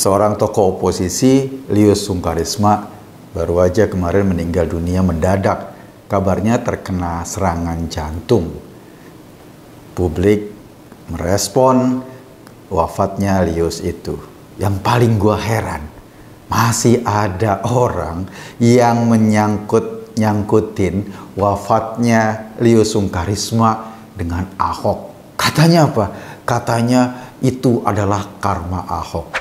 Seorang tokoh oposisi, Lius Sungkarisma, baru aja kemarin meninggal dunia mendadak. Kabarnya terkena serangan jantung. Publik merespon wafatnya Lius itu. Yang paling gua heran, masih ada orang yang nyangkutin wafatnya Lius Sungkarisma dengan Ahok. Katanya apa? Katanya itu adalah karma Ahok.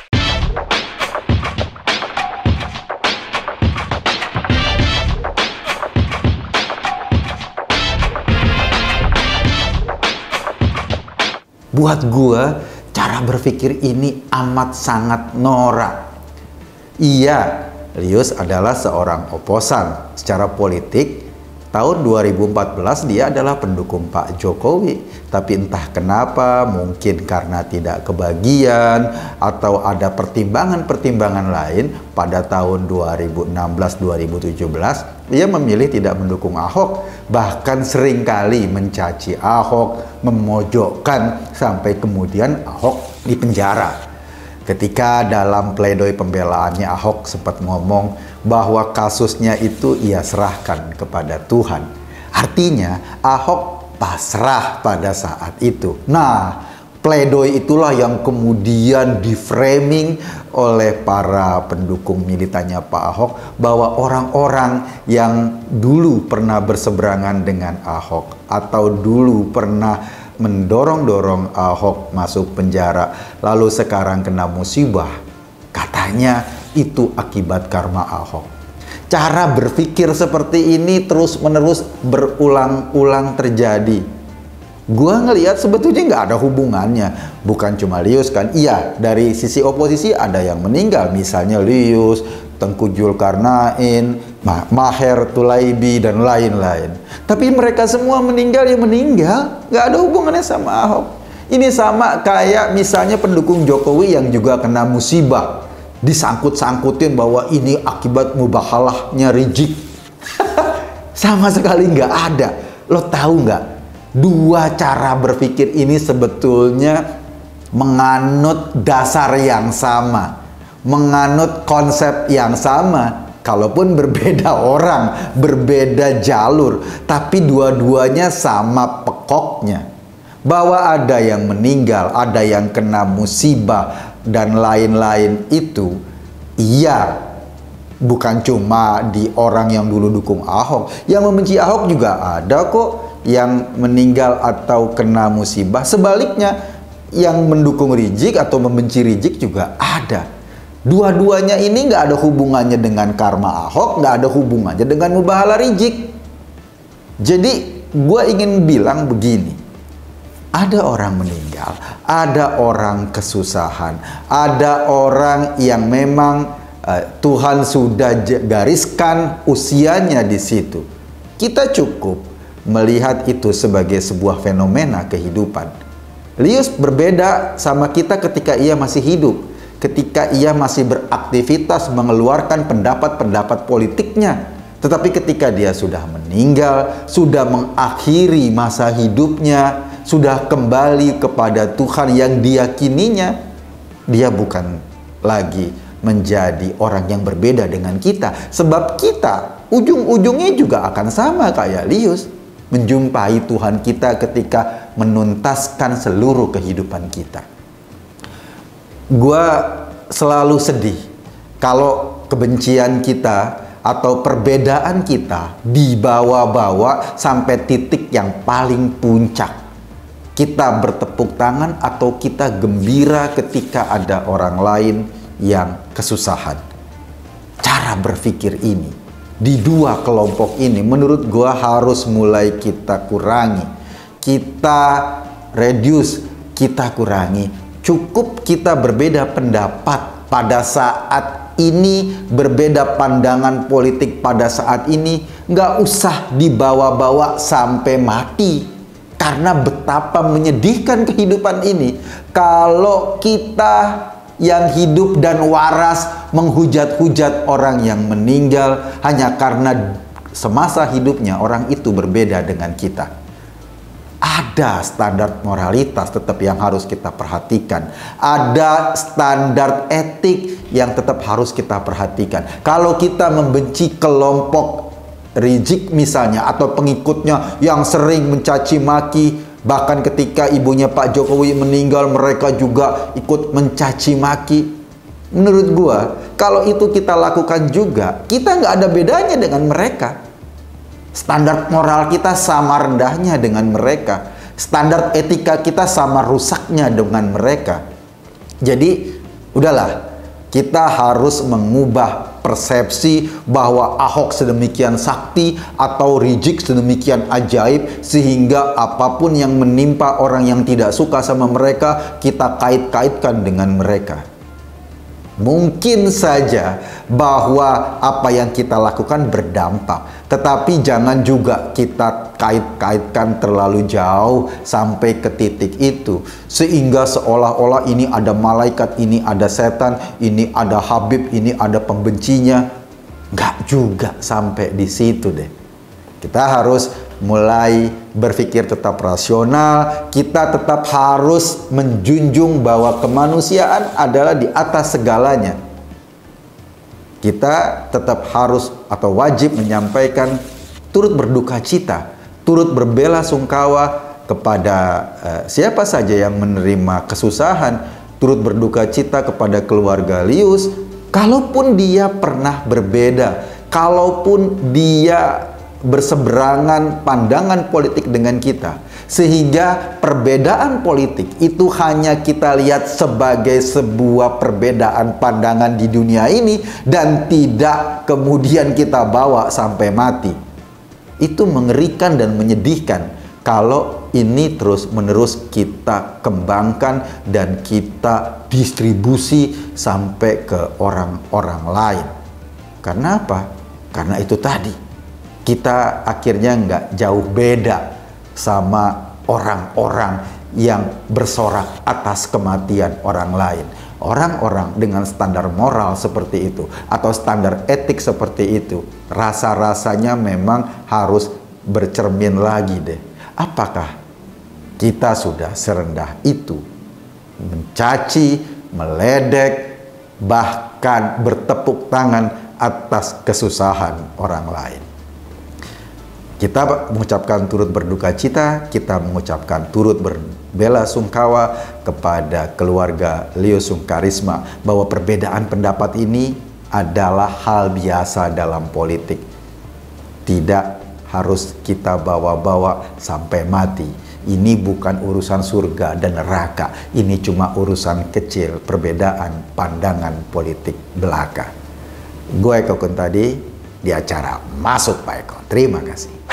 Buat gua, cara berpikir ini amat sangat norak. Iya, Lius adalah seorang oposan. Secara politik, tahun 2014 dia adalah pendukung Pak Jokowi. Tapi entah kenapa, mungkin karena tidak kebagian atau ada pertimbangan-pertimbangan lain, pada tahun 2016-2017, ia memilih tidak mendukung Ahok. Bahkan seringkali mencaci Ahok, memojokkan, sampai kemudian Ahok dipenjara. Ketika dalam pledoi pembelaannya, Ahok sempat ngomong bahwa kasusnya itu ia serahkan kepada Tuhan. Artinya Ahok pasrah pada saat itu. Nah, pledoi itulah yang kemudian diframing oleh para pendukung militannya Pak Ahok, bahwa orang-orang yang dulu pernah berseberangan dengan Ahok atau dulu pernah mendorong-dorong Ahok masuk penjara, lalu sekarang kena musibah, katanya itu akibat karma Ahok. Cara berpikir seperti ini terus-menerus berulang-ulang terjadi. Gua ngelihat sebetulnya nggak ada hubungannya. Bukan cuma Lius kan. Iya, dari sisi oposisi ada yang meninggal. Misalnya Lius, Tengku Zulkarnain, Maher Tulaibi, dan lain-lain. Tapi mereka semua meninggal ya meninggal. Nggak ada hubungannya sama Ahok. Ini sama kayak misalnya pendukung Jokowi yang juga kena musibah. Disangkut-sangkutin bahwa ini akibat mubahalahnya Rizik. Sama sekali nggak ada. Lo tahu nggak? Dua cara berpikir ini sebetulnya menganut dasar yang sama, menganut konsep yang sama. Kalaupun berbeda orang, berbeda jalur, tapi dua-duanya sama pekoknya. Bahwa ada yang meninggal, ada yang kena musibah, dan lain-lain itu, iya, bukan cuma di orang yang dulu dukung Ahok. Yang membenci Ahok juga ada kok yang meninggal atau kena musibah. Sebaliknya, yang mendukung Rizik atau membenci Rizik juga ada. Dua-duanya ini nggak ada hubungannya dengan karma Ahok, nggak ada hubungannya dengan mubahalah Rizik. Jadi, gue ingin bilang begini. Ada orang meninggal, ada orang kesusahan, ada orang yang memang Tuhan sudah gariskan usianya di situ. Kita cukup melihat itu sebagai sebuah fenomena kehidupan. Lius berbeda sama kita ketika ia masih hidup, ketika ia masih beraktivitas mengeluarkan pendapat-pendapat politiknya. Tetapi ketika dia sudah meninggal, sudah mengakhiri masa hidupnya, sudah kembali kepada Tuhan yang diyakininya, dia bukan lagi menjadi orang yang berbeda dengan kita. Sebab kita ujung-ujungnya juga akan sama kayak Lius, menjumpai Tuhan kita ketika menuntaskan seluruh kehidupan kita. Gua selalu sedih kalau kebencian kita atau perbedaan kita dibawa-bawa sampai titik yang paling puncak. Kita bertepuk tangan atau kita gembira ketika ada orang lain yang kesusahan. Cara berpikir ini di dua kelompok ini menurut gua harus mulai kita kurangi. Kita reduce, kita kurangi. Cukup kita berbeda pendapat pada saat ini, berbeda pandangan politik pada saat ini, nggak usah dibawa-bawa sampai mati. Karena betapa menyedihkan kehidupan ini kalau kita yang hidup dan waras menghujat-hujat orang yang meninggal hanya karena semasa hidupnya orang itu berbeda dengan kita. ada standar moralitas tetap yang harus kita perhatikan. Ada standar etik yang tetap harus kita perhatikan. Kalau kita membenci kelompok Rizik misalnya, atau pengikutnya yang sering mencaci maki, bahkan ketika ibunya Pak Jokowi meninggal mereka juga ikut mencaci maki. Menurut gua, kalau itu kita lakukan juga, kita nggak ada bedanya dengan mereka. Standar moral kita sama rendahnya dengan mereka. Standar etika kita sama rusaknya dengan mereka. Jadi, udahlah. Kita harus mengubah persepsi bahwa Ahok sedemikian sakti atau Rizik sedemikian ajaib, sehingga apapun yang menimpa orang yang tidak suka sama mereka, kita kait-kaitkan dengan mereka. Mungkin saja bahwa apa yang kita lakukan berdampak, tetapi jangan juga kita kait-kaitkan terlalu jauh sampai ke titik itu, sehingga seolah-olah ini ada malaikat, ini ada setan, ini ada Habib, ini ada pembencinya. Nggak juga sampai di situ deh. Kita harus mulai berpikir tetap rasional. Kita tetap harus menjunjung bahwa kemanusiaan adalah di atas segalanya. Kita tetap harus atau wajib menyampaikan turut berduka cita, turut berbela sungkawa kepada siapa saja yang menerima kesusahan, turut berduka cita kepada keluarga Lius, kalaupun dia pernah berbeda, kalaupun dia berseberangan pandangan politik dengan kita, sehingga perbedaan politik itu hanya kita lihat sebagai sebuah perbedaan pandangan di dunia ini dan tidak kemudian kita bawa sampai mati. Itu mengerikan dan menyedihkan kalau ini terus-menerus kita kembangkan dan kita distribusi sampai ke orang-orang lain. Karena apa? Karena itu tadi, kita akhirnya nggak jauh beda sama orang-orang yang bersorak atas kematian orang lain. Orang-orang dengan standar moral seperti itu atau standar etik seperti itu, rasa-rasanya memang harus bercermin lagi deh. Apakah kita sudah serendah itu mencaci, meledek, bahkan bertepuk tangan atas kesusahan orang lain? Kita mengucapkan turut berduka cita, kita mengucapkan turut berbela sungkawa kepada keluarga Leo Sungkarisma, bahwa perbedaan pendapat ini adalah hal biasa dalam politik. Tidak harus kita bawa-bawa sampai mati. Ini bukan urusan surga dan neraka, ini cuma urusan kecil, perbedaan pandangan politik belaka. Gue Eko Kuntadi di acara Masuk Pak Eko. Terima kasih.